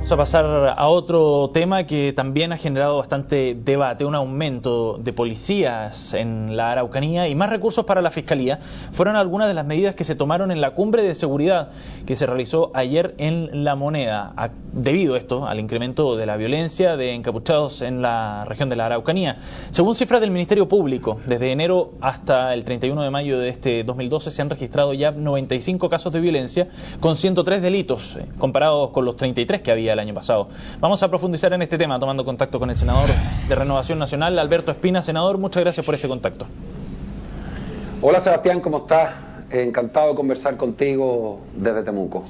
Vamos a pasar a otro tema que también ha generado bastante debate, un aumento de policías en la Araucanía y más recursos para la Fiscalía. Fueron algunas de las medidas que se tomaron en la cumbre de seguridad que se realizó ayer en La Moneda, debido esto al incremento de la violencia de encapuchados en la región de la Araucanía. Según cifras del Ministerio Público, desde enero hasta el 31 de mayo de este 2012 se han registrado ya 95 casos de violencia con 103 delitos, comparados con los 33 que había el año pasado. Vamos a profundizar en este tema tomando contacto con el senador de Renovación Nacional, Alberto Espina. Senador, muchas gracias por este contacto. Hola Sebastián, ¿cómo estás? Encantado de conversar contigo desde Temuco.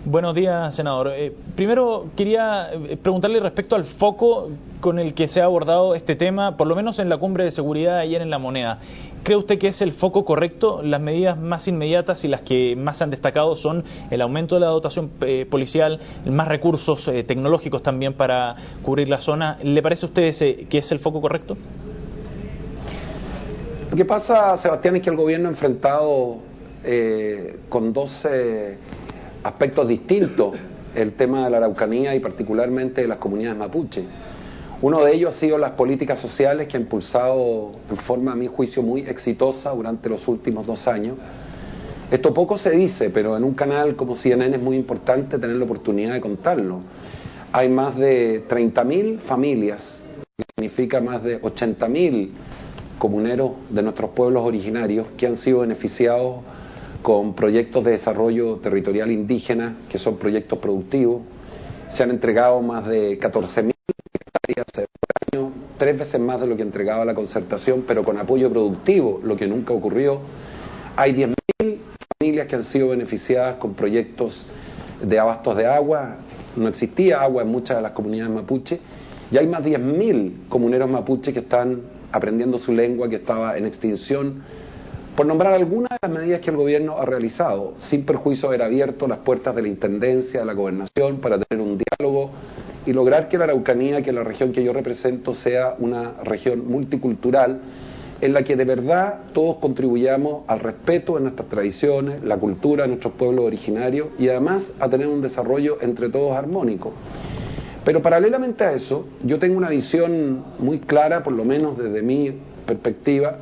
Buenos días, senador. Primero quería preguntarle respecto al foco con el que se ha abordado este tema, por lo menos en la cumbre de seguridad ayer en La Moneda. ¿Cree usted que es el foco correcto? Las medidas más inmediatas y las que más han destacado son el aumento de la dotación policial, más recursos tecnológicos también para cubrir la zona. ¿Le parece a usted que es el foco correcto? Lo que pasa, Sebastián, es que el gobierno ha enfrentado con dos aspectos distintos el tema de la Araucanía y particularmente de las comunidades mapuche. Uno de ellos ha sido las políticas sociales que ha impulsado en forma, a mi juicio, muy exitosa durante los últimos 2 años. Esto poco se dice, pero en un canal como CNN es muy importante tener la oportunidad de contarlo. Hay más de 30.000 familias, que significa más de 80.000 comuneros de nuestros pueblos originarios que han sido beneficiados con proyectos de desarrollo territorial indígena, que son proyectos productivos. Se han entregado más de 14.000 hectáreas por año, 3 veces más de lo que entregaba la concertación, pero con apoyo productivo, lo que nunca ocurrió. Hay 10.000 familias que han sido beneficiadas con proyectos de abastos de agua. No existía agua en muchas de las comunidades mapuche, y hay más de 10.000 comuneros mapuche que están aprendiendo su lengua, que estaba en extinción, por nombrar algunas de las medidas que el gobierno ha realizado, sin perjuicio de haber abierto las puertas de la Intendencia, de la Gobernación, para tener un diálogo y lograr que la Araucanía, que es la región que yo represento, sea una región multicultural, en la que de verdad todos contribuyamos al respeto de nuestras tradiciones, la cultura de nuestros pueblos originarios y además a tener un desarrollo entre todos armónico. Pero paralelamente a eso, yo tengo una visión muy clara, por lo menos desde mi perspectiva,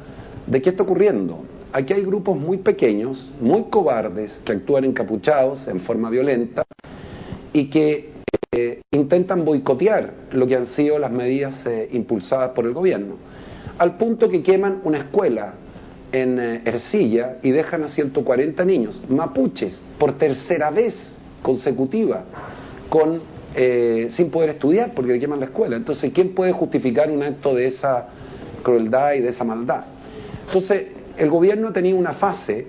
de qué está ocurriendo. Aquí hay grupos muy pequeños, muy cobardes, que actúan encapuchados en forma violenta y que intentan boicotear lo que han sido las medidas impulsadas por el gobierno, al punto que queman una escuela en Ercilla y dejan a 140 niños mapuches por tercera vez consecutiva sin poder estudiar porque le queman la escuela. Entonces, ¿quién puede justificar un acto de esa crueldad y de esa maldad? Entonces, el gobierno ha tenido una fase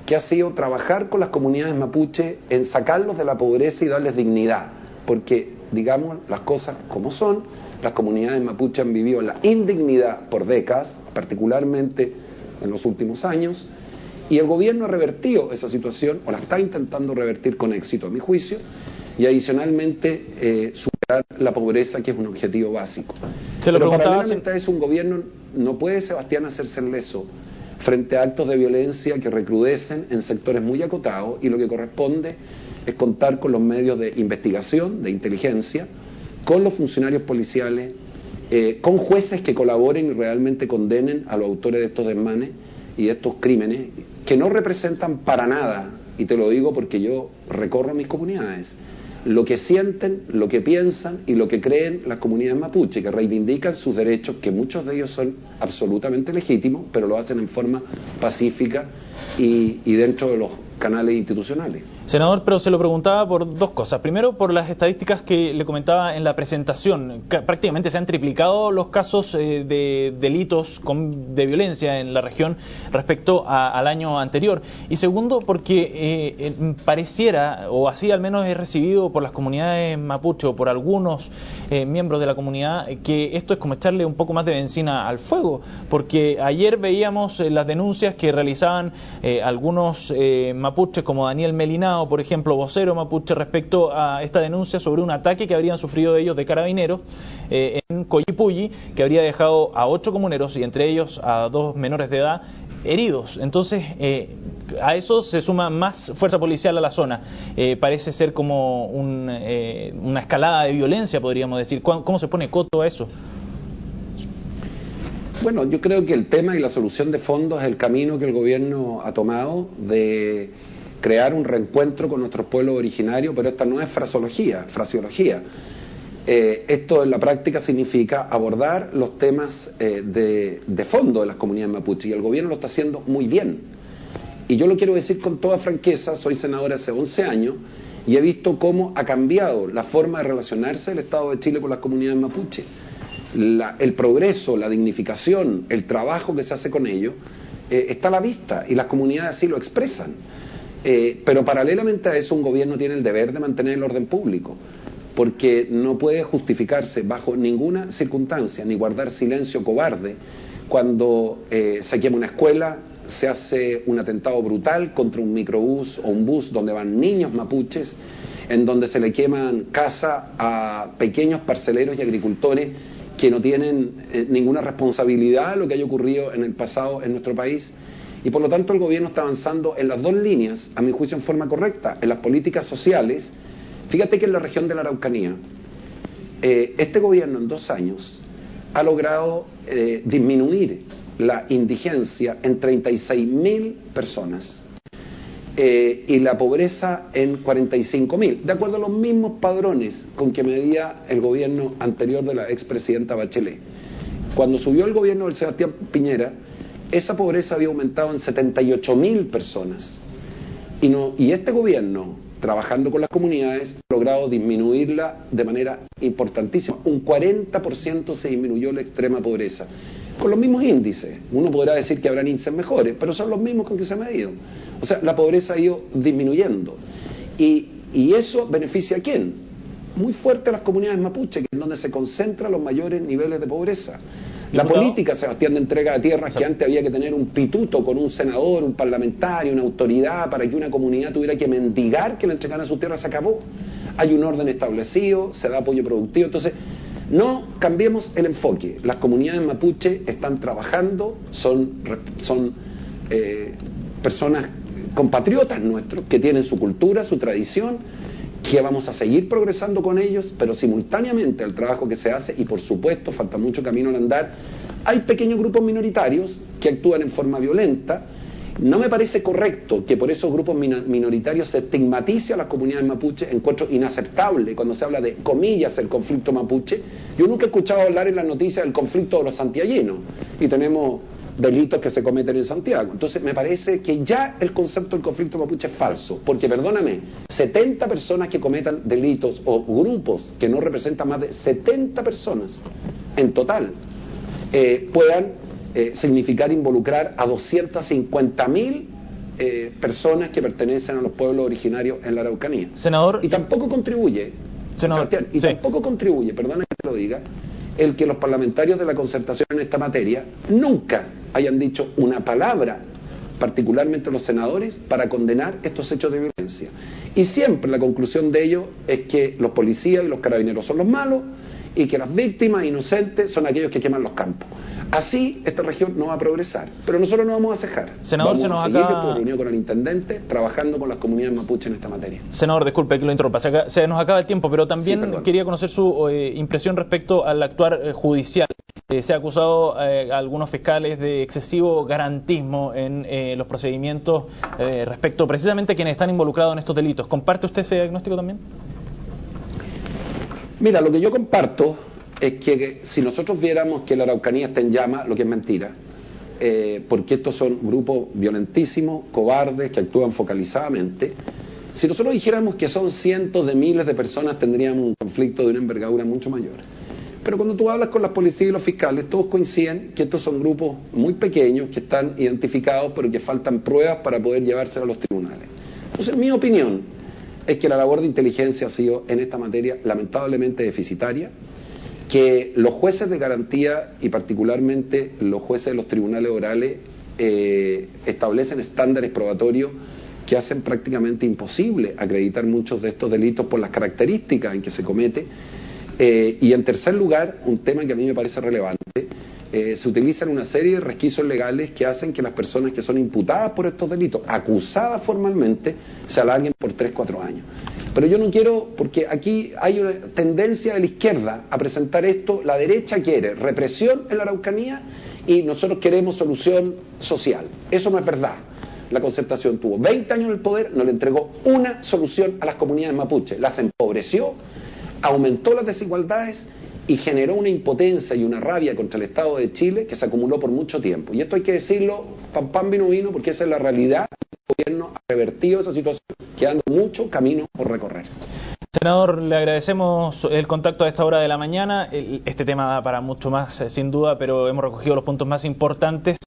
que ha sido trabajar con las comunidades mapuche en sacarlos de la pobreza y darles dignidad, porque, digamos las cosas como son, las comunidades mapuche han vivido la indignidad por décadas, particularmente en los últimos años, y el gobierno ha revertido esa situación, o la está intentando revertir con éxito, a mi juicio, y adicionalmente superar la pobreza, que es un objetivo básico. Pero paralelamente a eso, un gobierno no puede, Sebastián, hacerse el leso frente a actos de violencia que recrudecen en sectores muy acotados, y lo que corresponde es contar con los medios de investigación, de inteligencia, con los funcionarios policiales, con jueces que colaboren y realmente condenen a los autores de estos desmanes y de estos crímenes, que no representan para nada, y te lo digo porque yo recorro mis comunidades, lo que sienten, lo que piensan y lo que creen las comunidades mapuche, que reivindican sus derechos, que muchos de ellos son absolutamente legítimos, pero lo hacen en forma pacífica y dentro de los canales institucionales. Senador, pero se lo preguntaba por dos cosas. Primero, por las estadísticas que le comentaba en la presentación. Prácticamente se han triplicado los casos de delitos de violencia en la región respecto al año anterior. Y segundo, porque pareciera, o así al menos he recibido por las comunidades mapuche o por algunos miembros de la comunidad, que esto es como echarle un poco más de benzina al fuego. Porque ayer veíamos las denuncias que realizaban algunos mapuches como Daniel Melinao, por ejemplo, vocero mapuche, respecto a esta denuncia sobre un ataque que habrían sufrido ellos de carabineros en Coyipulli, que habría dejado a 8 comuneros y entre ellos a 2 menores de edad heridos. Entonces, A eso se suma más fuerza policial a la zona. Parece ser como una escalada de violencia, podríamos decir. ¿Cómo se pone coto a eso? Bueno, yo creo que el tema y la solución de fondo es el camino que el gobierno ha tomado de crear un reencuentro con nuestros pueblos originarios, pero esta no es fraseología. Esto en la práctica significa abordar los temas de fondo de las comunidades mapuche, y el gobierno lo está haciendo muy bien. Y yo lo quiero decir con toda franqueza, soy senador hace 11 años y he visto cómo ha cambiado la forma de relacionarse el Estado de Chile con las comunidades mapuche. El progreso, la dignificación, el trabajo que se hace con ellos está a la vista y las comunidades así lo expresan. Pero paralelamente a eso un gobierno tiene el deber de mantener el orden público, porque no puede justificarse bajo ninguna circunstancia ni guardar silencio cobarde cuando se quema una escuela, se hace un atentado brutal contra un microbús o un bus donde van niños mapuches, en donde se le queman casas a pequeños parceleros y agricultores que no tienen ninguna responsabilidad de lo que haya ocurrido en el pasado en nuestro país. Y por lo tanto el gobierno está avanzando en las dos líneas, a mi juicio en forma correcta, en las políticas sociales. Fíjate que en la región de la Araucanía, este gobierno en 2 años ha logrado disminuir la indigencia en 36.000 personas y la pobreza en 45.000, de acuerdo a los mismos padrones con que medía el gobierno anterior de la expresidenta Bachelet. Cuando subió el gobierno del Sebastián Piñera, esa pobreza había aumentado en 78.000 personas. Y este gobierno, trabajando con las comunidades, ha logrado disminuirla de manera importantísima. Un 40% se disminuyó la extrema pobreza. Con los mismos índices. Uno podrá decir que habrán índices mejores, pero son los mismos con que se ha medido. O sea, la pobreza ha ido disminuyendo. Y eso beneficia a quién? Muy fuerte a las comunidades mapuche, que es donde se concentran los mayores niveles de pobreza. La política, Sebastián, de entrega de tierras, que antes había que tener un pituto con un senador, un parlamentario, una autoridad para que una comunidad tuviera que mendigar que le entregaran sus tierras, se acabó. Hay un orden establecido, se da apoyo productivo. Entonces, no cambiemos el enfoque. Las comunidades mapuche están trabajando, son personas compatriotas nuestros que tienen su cultura, su tradición, que vamos a seguir progresando con ellos, pero simultáneamente al trabajo que se hace, y por supuesto falta mucho camino al andar, hay pequeños grupos minoritarios que actúan en forma violenta. No me parece correcto que por esos grupos minoritarios se estigmatice a las comunidades mapuche. Encuentro inaceptable cuando se habla de, comillas, el conflicto mapuche. Yo nunca he escuchado hablar en las noticias del conflicto de los santiaguinos, y tenemos delitos que se cometen en Santiago. Entonces me parece que ya el concepto del conflicto mapuche es falso, porque perdóname, 70 personas que cometan delitos o grupos que no representan más de 70 personas en total puedan significar involucrar a 250.000 personas que pertenecen a los pueblos originarios en la Araucanía. Senador, y tampoco contribuye, senador, Sebastián, y tampoco contribuye, perdona que te lo diga, el que los parlamentarios de la concertación en esta materia nunca hayan dicho una palabra, particularmente los senadores, para condenar estos hechos de violencia. Y siempre la conclusión de ello es que los policías y los carabineros son los malos y que las víctimas inocentes son aquellos que queman los campos. Así esta región no va a progresar, pero nosotros no vamos a cejar. Senador, vamos a seguir, estuve reunido con el intendente, trabajando con las comunidades mapuche en esta materia. Senador, disculpe que lo interrumpa, se nos acaba el tiempo, pero también quería conocer su impresión respecto al actuar judicial. Se ha acusado a algunos fiscales de excesivo garantismo en los procedimientos respecto precisamente a quienes están involucrados en estos delitos. ¿Comparte usted ese diagnóstico también? Mira, lo que yo comparto es que si nosotros viéramos que la Araucanía está en llamas, lo que es mentira, porque estos son grupos violentísimos, cobardes, que actúan focalizadamente. Si nosotros dijéramos que son cientos de miles de personas, tendríamos un conflicto de una envergadura mucho mayor. Pero cuando tú hablas con las policías y los fiscales, todos coinciden que estos son grupos muy pequeños, que están identificados, pero que faltan pruebas para poder llevárselos a los tribunales. Entonces, mi opinión es que la labor de inteligencia ha sido en esta materia lamentablemente deficitaria, que los jueces de garantía y particularmente los jueces de los tribunales orales establecen estándares probatorios que hacen prácticamente imposible acreditar muchos de estos delitos por las características en que se comete. Y en tercer lugar, un tema que a mí me parece relevante, se utilizan una serie de resquicios legales que hacen que las personas que son imputadas por estos delitos, acusadas formalmente, se alarguen por 3-4 años. Pero yo no quiero, porque aquí hay una tendencia de la izquierda a presentar esto, la derecha quiere represión en la Araucanía y nosotros queremos solución social. Eso no es verdad. La Concertación tuvo 20 años en el poder, no le entregó una solución a las comunidades mapuches, las empobreció, aumentó las desigualdades y generó una impotencia y una rabia contra el Estado de Chile que se acumuló por mucho tiempo. Y esto hay que decirlo, pan vino vino, porque esa es la realidad. El gobierno ha revertido esa situación, quedando mucho camino por recorrer. Senador, le agradecemos el contacto a esta hora de la mañana. Este tema da para mucho más, sin duda, pero hemos recogido los puntos más importantes.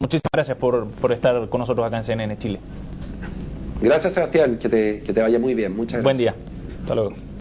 Muchísimas gracias por estar con nosotros acá en CNN Chile. Gracias, Sebastián, que te vaya muy bien. Muchas gracias. Buen día. Hasta luego.